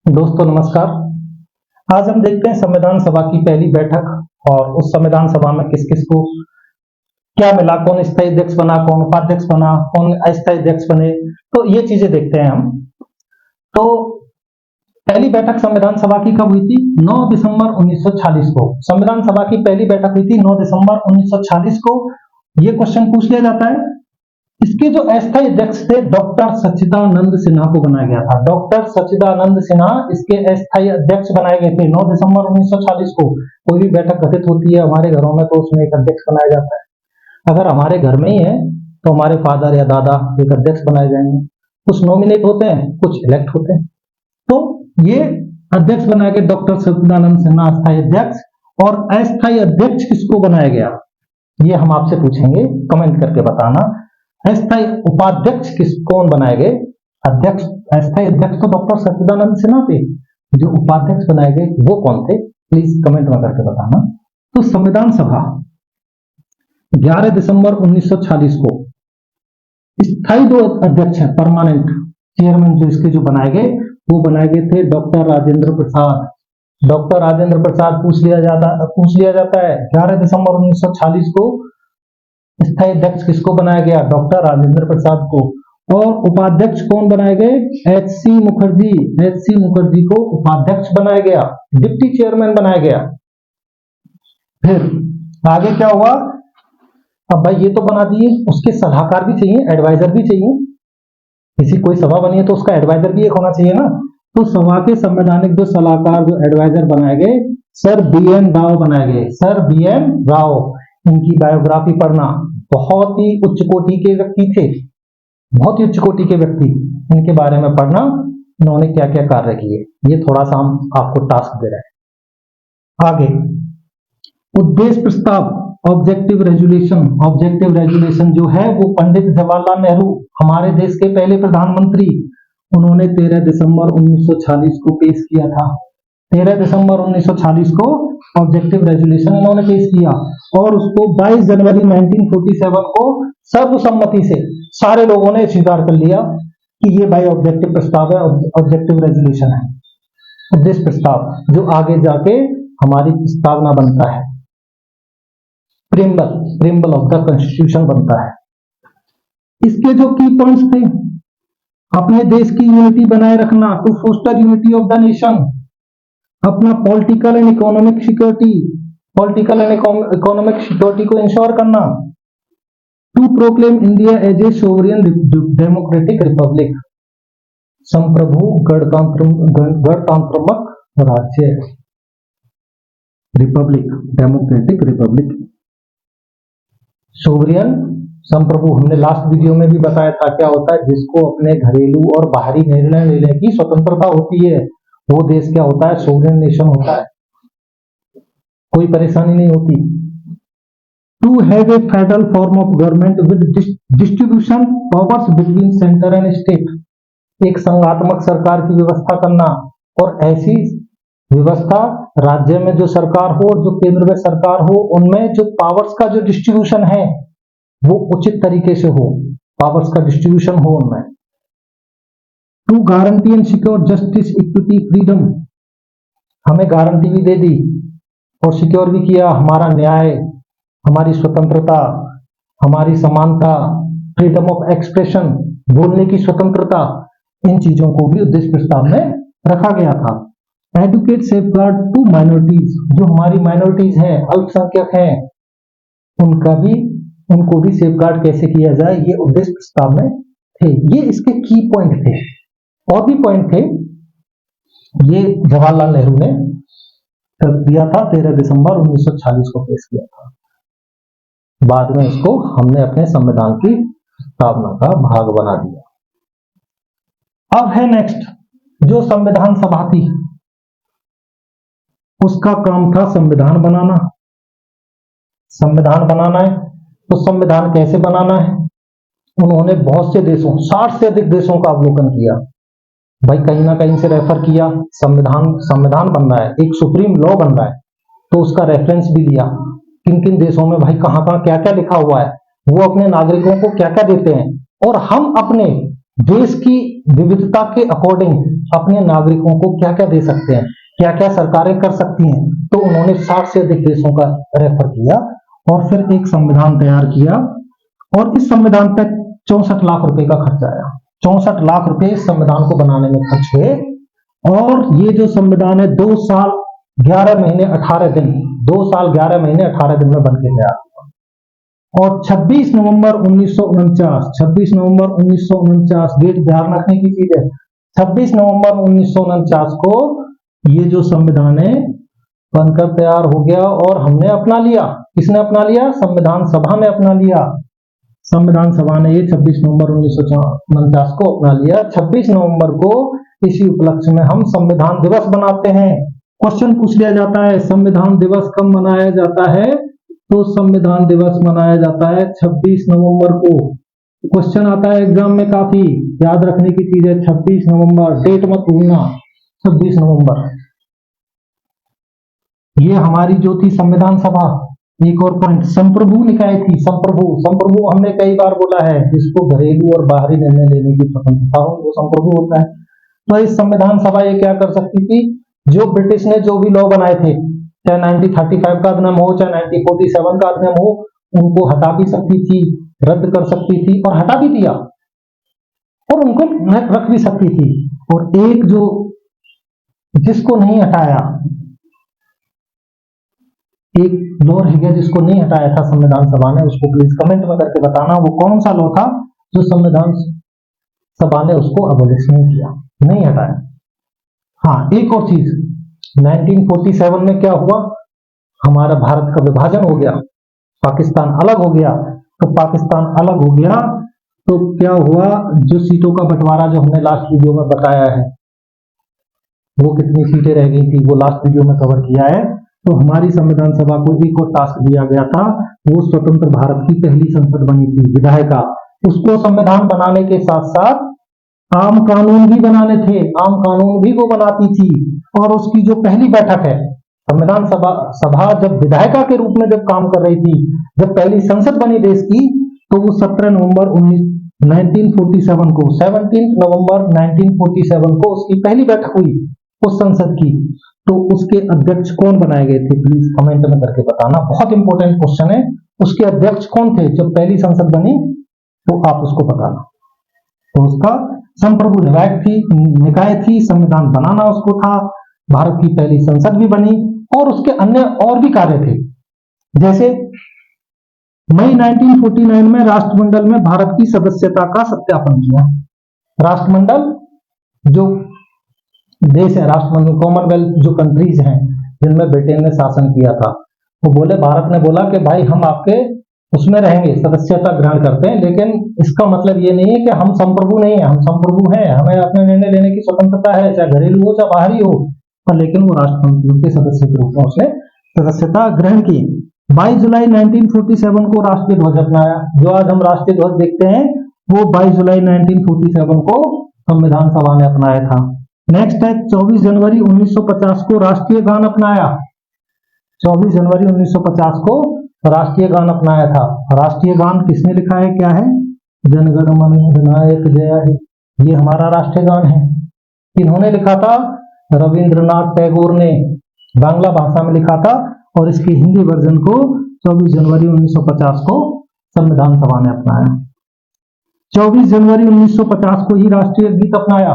दोस्तों नमस्कार। आज हम देखते हैं संविधान सभा की पहली बैठक और उस संविधान सभा में किस किस को क्या मिला, कौन स्थायी अध्यक्ष बना, कौन उपाध्यक्ष बना, कौन अस्थायी अध्यक्ष बने। तो ये चीजें देखते हैं हम। तो पहली बैठक संविधान सभा की कब हुई थी? 9 दिसंबर 1946 को संविधान सभा की पहली बैठक हुई थी 9 दिसंबर 1946 को। ये क्वेश्चन पूछ लिया जाता है। इसके जो अस्थायी अध्यक्ष थे डॉक्टर सच्चिदानंद सिन्हा को बनाया गया था। डॉक्टर सच्चिदानंद सिन्हा इसके अस्थायी अध्यक्ष बनाए गए थे 9 दिसंबर 1940 को। कोई भी बैठक घटित होती है हमारे घरों में तो उसमें एक अध्यक्ष बनाया जाता है। अगर हमारे घर में ही है तो हमारे फादर या दादा एक अध्यक्ष बनाए जाएंगे। कुछ नॉमिनेट होते हैं, कुछ इलेक्ट होते हैं। तो ये अध्यक्ष बनाए गए डॉक्टर सच्चिदानंद सिन्हा अस्थायी अध्यक्ष। और अस्थायी अध्यक्ष किसको बनाया गया ये हम आपसे पूछेंगे, कमेंट करके बताना। अस्थायी उपाध्यक्ष कौन बनाए गए? अध्यक्ष अस्थायी अध्यक्ष तो डॉक्टर सच्चिदानंद सिन्हा थे। जो उपाध्यक्ष बनाए गए वो कौन थे? प्लीज कमेंट में करके बताना। तो संविधान सभा 11 दिसंबर 1940 को स्थायी दो अध्यक्ष हैं, परमानेंट चेयरमैन जो इसके जो बनाए गए वो बनाए गए थे डॉक्टर राजेंद्र प्रसाद। डॉक्टर राजेंद्र प्रसाद पूछ लिया जाता है 11 दिसंबर 1940 को स्थायी अध्यक्ष किसको बनाया गया? डॉक्टर राजेंद्र प्रसाद को। और उपाध्यक्ष कौन बनाए गए? एच.सी. मुखर्जी। एच.सी. मुखर्जी को उपाध्यक्ष बनाया गया, डिप्टी चेयरमैन बनाया गया। फिर आगे क्या हुआ? अब भाई ये तो बना दिए, उसके सलाहकार भी चाहिए, एडवाइजर भी चाहिए। किसी कोई सभा बनी है तो उसका एडवाइजर भी एक होना चाहिए ना। तो सभा के संवैधानिक जो सलाहकार जो एडवाइजर बनाए गए सर बी.एन. राव बनाए गए। Sir BN. राव, इनकी बायोग्राफी पढ़ना। बहुत ही उच्च कोटि के व्यक्ति थे, बहुत ही उच्च कोटि के व्यक्ति। इनके बारे में पढ़ना, इन्होंने क्या क्या कार्य किए, ये थोड़ा सा हम आपको टास्क दे रहे हैं। आगे उद्देश्य प्रस्ताव, ऑब्जेक्टिव रेजोल्यूशन। ऑब्जेक्टिव रेजोल्यूशन जो है वो पंडित जवाहरलाल नेहरू, हमारे देश के पहले प्रधानमंत्री, उन्होंने 13 दिसंबर 1940 को पेश किया था। 13 दिसंबर 1940 को ऑब्जेक्टिव रेजोल्यूशन इन्होंने पेश किया और उसको 22 जनवरी 1947 को सर्वसम्मति से सारे लोगों ने स्वीकार कर लिया कि ये भाई ऑब्जेक्टिव प्रस्ताव है, ऑब्जेक्टिव रेजोल्यूशन है। उद्देश्य प्रस्ताव जो आगे जाके हमारी प्रस्तावना बनता है, प्रेम्बल ऑफ द कॉन्स्टिट्यूशन बनता है। इसके जो की पॉइंट्स थे, अपने देश की यूनिटी बनाए रखना, to foster unity of the nation, अपना पॉलिटिकल एंड इकोनॉमिक सिक्योरिटी को इंश्योर करना, to proclaim India as a sovereign democratic republic, संप्रभु गणतंत्रात्मक राज्य, रिपब्लिक डेमोक्रेटिक रिपब्लिक, सोवरियन संप्रभु। हमने लास्ट वीडियो में भी बताया था क्या होता है, जिसको अपने घरेलू और बाहरी निर्णय लेने की स्वतंत्रता होती है वो देश क्या होता है? सोवरेन नेशन होता है, कोई परेशानी नहीं होती। To have a federal form of government with distribution powers between centre and state, एक संघात्मक सरकार की व्यवस्था करना और ऐसी व्यवस्था राज्य में जो सरकार हो और जो केंद्र में सरकार हो उनमें जो पावर्स का जो डिस्ट्रीब्यूशन है वो उचित तरीके से हो, पावर्स का डिस्ट्रीब्यूशन हो उनमें। To guarantee and secure justice equity freedom, हमें गारंटी भी दे दी और सिक्योर भी किया हमारा न्याय, हमारी स्वतंत्रता, हमारी समानता, फ्रीडम ऑफ एक्सप्रेशन, बोलने की स्वतंत्रता, इन चीजों को भी उद्देश्य प्रस्ताव में रखा गया था। एडुकेट सेफगार्ड टू माइनॉरिटीज, जो हमारी माइनॉरिटीज हैं, अल्पसंख्यक हैं, उनको भी सेफगार्ड कैसे किया जाए ये उद्देश्य प्रस्ताव में थे। ये इसके की पॉइंट थे। और भी पॉइंट थे, ये जवाहरलाल नेहरू ने दिया था, 13 दिसंबर 1940 को पेश किया था। बाद में इसको हमने अपने संविधान की प्रस्तावना का भाग बना दिया। अब है नेक्स्ट जो संविधान सभा थी, उसका काम था संविधान बनाना। संविधान बनाना है तो संविधान कैसे बनाना है? उन्होंने बहुत से देशों, 60 से अधिक देशों का अवलोकन किया। भाई कहीं ना कहीं से रेफर किया, संविधान बन रहा है, एक सुप्रीम लॉ बन रहा है, तो उसका रेफरेंस भी लिया। किन किन देशों में भाई कहां कहां क्या क्या लिखा हुआ है, वो अपने नागरिकों को क्या क्या देते हैं, और हम अपने देश की विविधता के अकॉर्डिंग अपने नागरिकों को क्या क्या दे सकते हैं, क्या क्या सरकारें कर सकती हैं, तो उन्होंने 60 से अधिक देशों का रेफर किया और फिर एक संविधान तैयार किया। और इस संविधान पर 64 लाख रुपए का खर्च आया। 64 लाख रुपए इस संविधान को बनाने में खर्च हुए। और ये जो संविधान है 2 साल 11 महीने 18 दिन 2 साल 11 महीने 18 दिन में बन के तैयार हुआ। और 26 नवंबर 1949 डेट ध्यान रखने की चीज है। 26 नवंबर 1949 को ये जो संविधान है बनकर तैयार हो गया और हमने अपना लिया। किसने अपना लिया? संविधान सभा ने अपना लिया। संविधान सभा ने ये 26 नवंबर 1949 को अपना लिया। 26 नवंबर को इसी उपलक्ष्य में हम संविधान दिवस मनाते हैं। क्वेश्चन पूछ लिया जाता है संविधान दिवस कब मनाया जाता है, तो संविधान दिवस मनाया जाता है 26 नवंबर को। क्वेश्चन आता है एग्जाम में, काफी याद रखने की चीज है। 26 नवंबर, डेट मत भूलना, 26 नवंबर। ये हमारी जो थी संविधान सभा। एक और पॉइंट, संप्रभु निकाय थी। संप्रभु हमने कई बार बोला है, जिसको घरेलू और बाहरी निर्णय लेने की स्वतंत्रता हो वो संप्रभु होता है। तो इस संविधान सभा ये क्या कर सकती थी, जो ब्रिटिश ने जो भी लॉ बनाए थे, चाहे 1935 का अधिनियम हो, चाहे 1947 का अधिनियम हो, उनको हटा भी सकती थी, रद्द कर सकती थी और हटा भी दिया, और उनको रख भी सकती थी। और एक जो जिसको नहीं हटाया, एक लॉ रह गया जिसको नहीं हटाया था संविधान सभा ने, उसको प्लीज कमेंट में करके बताना वो कौन सा लॉ था जो संविधान सभा ने उसको अबोलिश नहीं किया, नहीं हटाया। हाँ, एक और चीज, 1947 में क्या हुआ, हमारा भारत का विभाजन हो गया, पाकिस्तान अलग हो गया। तो पाकिस्तान अलग हो गया तो क्या हुआ, जो सीटों का बंटवारा जो हमने लास्ट वीडियो में बताया है, वो कितनी सीटें रह गई थी वो लास्ट वीडियो में कवर किया है। तो हमारी संविधान सभा को एक और टास्क दिया गया था, वो स्वतंत्र भारत की पहली संसद बनी थी, विधायिका। उसको संविधान बनाने के साथ साथ आम कानून भी बनाने थे, आम कानून भी वो बनाती थी। और उसकी जो पहली बैठक है, संविधान सभा जब विधायिका के रूप में जब काम कर रही थी, जब पहली संसद बनी देश की, तो वो 17 नवंबर 1947 को 17 नवंबर 1947 को उसकी पहली बैठक हुई उस संसद की। तो उसके अध्यक्ष कौन बनाए गए थे, प्लीज कमेंट में करके बताना, बहुत इंपॉर्टेंट क्वेश्चन है। उसके अध्यक्ष कौन थे जब पहली संसद बनी, तो आप उसको बताना। तो उसका संप्रभु निकाय थी, संविधान बनाना उसको था, भारत की पहली संसद भी बनी, और उसके अन्य और भी कार्य थे। जैसे मई 1949 में राष्ट्रमंडल में भारत की सदस्यता का सत्यापन किया। राष्ट्रमंडल जो देश है, राष्ट्रमंडल कॉमनवेल्थ जो कंट्रीज हैं जिनमें ब्रिटेन ने शासन किया था, वो बोले, भारत ने बोला कि भाई हम आपके उसमें रहेंगे, सदस्यता ग्रहण करते हैं, लेकिन इसका मतलब ये नहीं है कि हम संप्रभु नहीं है, हम संप्रभु हैं, हमें अपने निर्णय लेने की स्वतंत्रता है, चाहे घरेलू हो चाहे बाहरी हो, पर लेकिन वो राष्ट्रपति के सदस्य के रूप में उसने सदस्यता ग्रहण की। 22 जुलाई 1947 को राष्ट्रीय ध्वज अपनाया। जो आज हम राष्ट्रीय ध्वज देखते हैं, वो 22 जुलाई 1947 को संविधान सभा ने अपनाया था। नेक्स्ट है 24 जनवरी 1950 को राष्ट्रीय गान अपनाया। 24 जनवरी 1950 को राष्ट्रीय गान अपनाया था। राष्ट्रीय गान किसने लिखा है, क्या है, जनगण मन अधिनायक जय हे, ये हमारा राष्ट्रीय गान है। किन्होंने लिखा था, रविंद्रनाथ टैगोर ने बांग्ला भाषा में लिखा था, और इसकी हिंदी वर्जन को 24 जनवरी 1950 को संविधान सभा ने अपनाया। 24 जनवरी 1950 को ही राष्ट्रीय गीत अपनाया।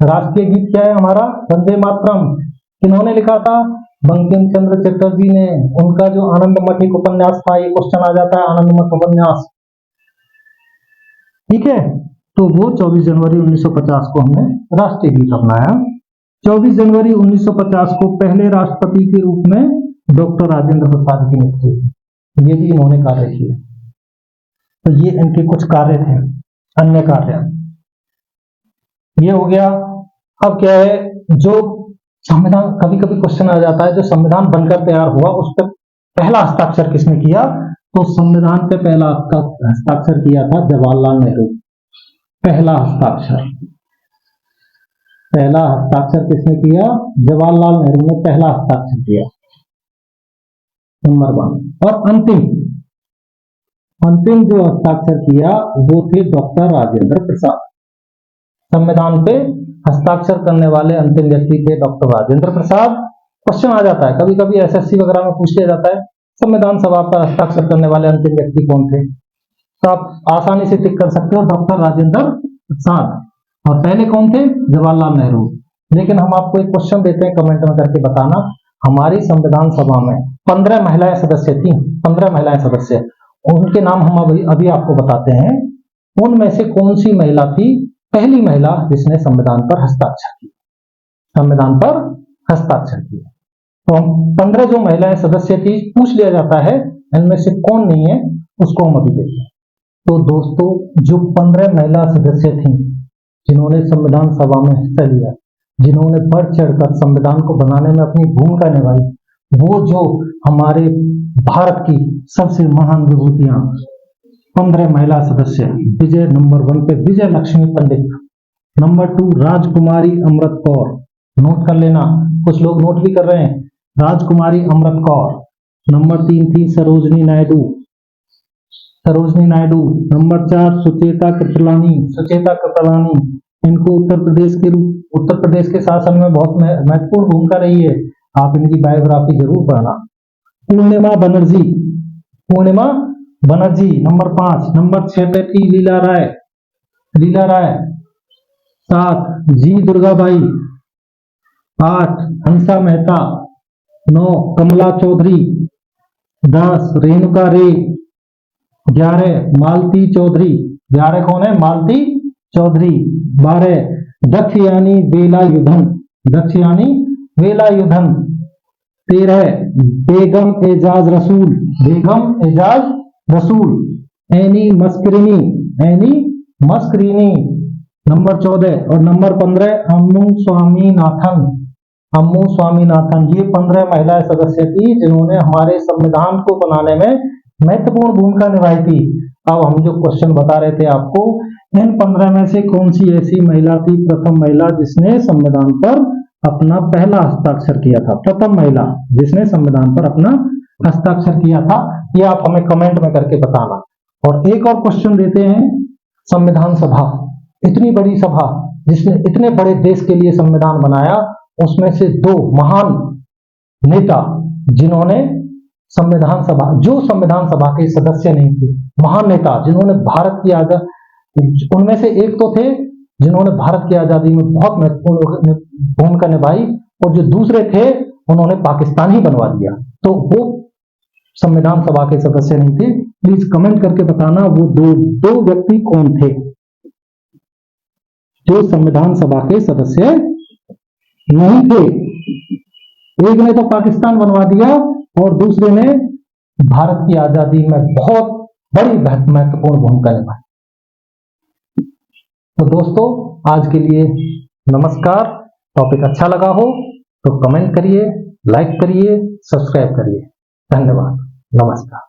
राष्ट्रीय गीत क्या है हमारा, वंदे मातरम। किन्होंने लिखा था, बंकिम चंद्र चटर्जी ने। उनका जो आनंद मठ एक उपन्यास था, ये क्वेश्चन आ जाता है, आनंद मठ उपन्यास, ठीक है। तो वो 24 जनवरी 1950 को हमने राष्ट्रीय गीत अपनाया। 24 जनवरी 1950 को पहले राष्ट्रपति के रूप में डॉक्टर राजेंद्र प्रसाद की नियुक्ति हुई। ये भी इन्होंने कार्य किए। तो ये इनके कुछ कार्य थे, अन्य कार्य ये हो गया। अब क्या है, जो संविधान, कभी कभी क्वेश्चन आ जाता है, जो संविधान बनकर तैयार हुआ उस पर पहला हस्ताक्षर किसने किया, तो संविधान पे पहला हस्ताक्षर किया था जवाहरलाल नेहरू। पहला हस्ताक्षर किसने किया, जवाहरलाल नेहरू ने पहला हस्ताक्षर किया, नंबर 1। और अंतिम जो हस्ताक्षर किया वो थे डॉक्टर राजेंद्र प्रसाद। संविधान पे हस्ताक्षर करने वाले अंतिम व्यक्ति थे डॉक्टर राजेंद्र प्रसाद। क्वेश्चन आ जाता है कभी कभी एसएससी वगैरह में पूछ लिया जाता है, संविधान सभा पर हस्ताक्षर करने वाले अंतिम व्यक्ति कौन थे, तो आप आसानी से टिक कर सकते हो डॉक्टर राजेंद्र प्रसाद। और पहले कौन थे, जवाहरलाल नेहरू। लेकिन हम आपको एक क्वेश्चन देते हैं, कमेंट में करके बताना, हमारी संविधान सभा में 15 महिलाएं सदस्य थी, 15 महिलाएं सदस्य, उनके नाम हम अभी आपको बताते हैं। उनमें से कौन सी महिला थी पहली महिला जिसने संविधान पर हस्ताक्षर किया, संविधान पर हस्ताक्षर किया। तो हम 15 जो महिलाएं सदस्य थी पूछ लिया जाता है, इनमें से कौन नहीं है उसको हम अभी देखते हैं। तो दोस्तों जो 15 महिला सदस्य थी जिन्होंने संविधान सभा में हिस्सा लिया, जिन्होंने बढ़ चढ़कर संविधान को बनाने में अपनी भूमिका निभाई, वो जो हमारे भारत की सबसे महान विभूतियां 15 महिला सदस्य, विजय नंबर 1 पे विजय लक्ष्मी पंडित, नंबर 2 राजकुमारी अमृत कौर, नोट कर लेना, कुछ लोग नोट भी कर रहे हैं, राजकुमारी अमृत कौर। नंबर 3 थी सरोजनी नायडू, सरोजनी नायडू। नंबर 4 सुचेता कृपलानी, सुचेता कृपलानी, इनको उत्तर प्रदेश के शासन में बहुत महत्वपूर्ण भूमिका रही है, आप इनकी बायोग्राफी जरूर पढ़ना। पूर्णिमा बनर्जी, पूर्णिमा बनर्जी नंबर 5। नंबर 6 पे थी लीला राय, लीला राय। 7 जी दुर्गाबाई। 8 हंसा मेहता। 9 कमला चौधरी। 10 रेणुका रे। 11 मालती चौधरी, 11 कौन है, मालती चौधरी। 12 दक्षयानी वेलायुधन, दक्षयानी वेलायुधन। 13 बेगम एजाज रसूल, बेगम एजाज रसूल। एनी मस्करीनी, एनी मस्करीनी। नंबर 14 और नंबर 15 अम्मू स्वामीनाथन, अम्मू स्वामीनाथन। ये 15 महिला सदस्य थी जिन्होंने हमारे संविधान को बनाने में महत्वपूर्ण भूमिका निभाई थी। अब हम जो क्वेश्चन बता रहे थे आपको, इन 15 में से कौन सी ऐसी महिला थी, प्रथम महिला जिसने संविधान पर अपना पहला हस्ताक्षर किया था, प्रथम महिला जिसने संविधान पर अपना हस्ताक्षर किया था, ये आप हमें कमेंट में करके बताना। और एक और क्वेश्चन देते हैं, संविधान सभा, इतनी बड़ी सभा जिसने इतने बड़े देश के लिए संविधान बनाया, उसमें से 2 महान नेता जिन्होंने संविधान सभा, जो संविधान सभा के सदस्य नहीं थे, महान नेता जिन्होंने भारत की आजादी, उनमें से एक तो थे जिन्होंने भारत की आजादी में बहुत महत्वपूर्ण भूमिका निभाई, और जो दूसरे थे उन्होंने पाकिस्तान ही बनवा दिया, तो वो संविधान सभा के सदस्य नहीं थे। प्लीज कमेंट करके बताना वो दो व्यक्ति कौन थे जो संविधान सभा के सदस्य नहीं थे। एक ने तो पाकिस्तान बनवा दिया और दूसरे ने भारत की आजादी में बहुत बड़ी महत्वपूर्ण भूमिका निभाई। तो दोस्तों आज के लिए नमस्कार। टॉपिक अच्छा लगा हो तो कमेंट करिए, लाइक करिए, सब्सक्राइब करिए। धन्यवाद, नमस्कार।